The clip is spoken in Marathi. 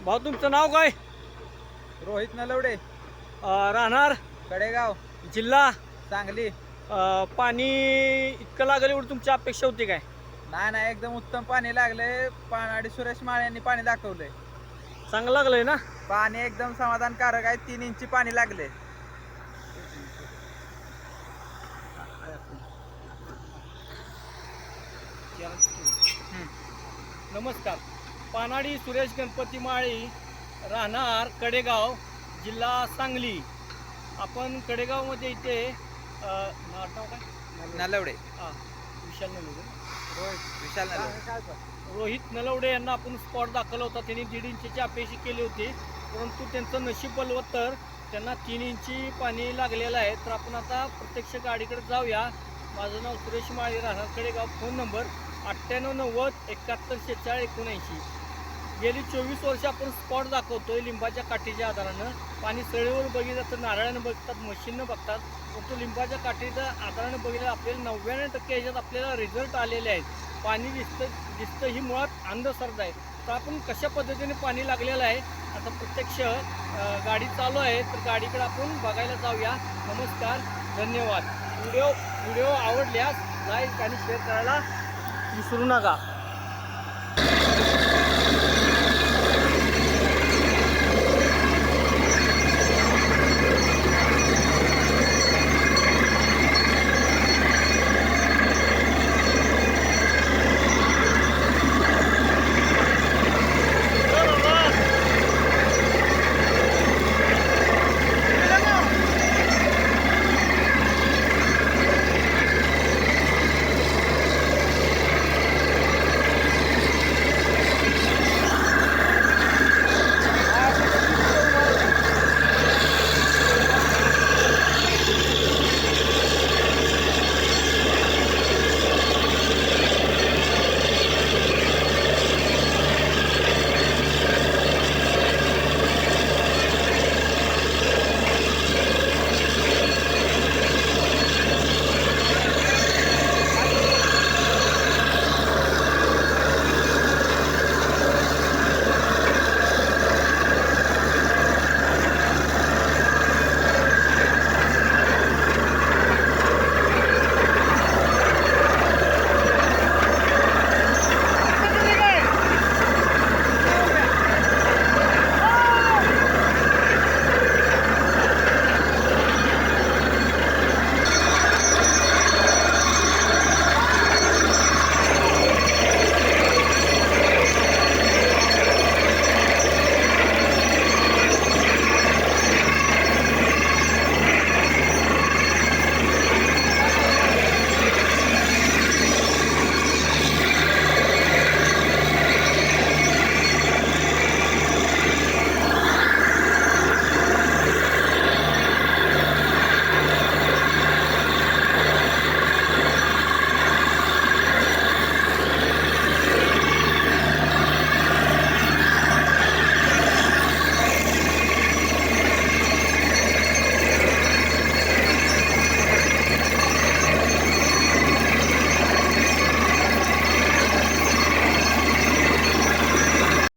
भाऊ तुमचं नाव काय? रोहित नलवडे, राहणार कडेगाव, जिल्हा सांगली. पाणी इतकं लागेल एवढी तुमची अपेक्षा होती काय? नाही नाही, एकदम उत्तम पाणी लागले. पानाडी सुरेश माळे यांनी पाणी दाखवलंय. चांगलं लागलंय ना? पाणी एकदम समाधानकारक आहे. 3 इंची पाणी लागले. नमस्कार. पानाडी सुरेश गणपती माळी, राहणार कडेगाव, जिल्हा सांगली. आपण कडेगावमध्ये इथे नाव काय? नलवडे, विशाल नलवडे, विशाल नलवडे. रोहित नलवडे यांना आपण स्पॉट दाखवला होता. त्यांनी 1.5 इंचीची अपेक्षा केली होती, परंतु त्यांचं नशीब बलवत्तर, त्यांना 3 इंची पाणी लागलेलं आहे. तर आपण आता प्रत्यक्ष गाडीकडे जाऊया. माझं नाव सुरेश माळी, राहणार कडेगाव. Phone number 9890 71 46 79. गेली 24 वर्ष आपण स्पॉट दाखवतोय लिंबाच्या काठीच्या आधारानं. पाणी सळीवर बघितलं तर नारळानं बघतात, मशीननं बघतात, परंतु लिंबाच्या काठीच्या आधारानं बघितलं आपल्याला 99% ह्याच्यात आपल्याला रिझल्ट आलेले आहेत. पाणी दिसतं ही मुळात अंधश्रद्धा आहे. तर आपण कशा पद्धतीने पाणी लागलेलं आहे आता प्रत्यक्ष गाडी चालू आहे, तर गाडीकडे आपण बघायला जाऊया. नमस्कार, धन्यवाद. व्हिडिओ आवडल्यास लाईक आणि शेअर करायला विसरू नका.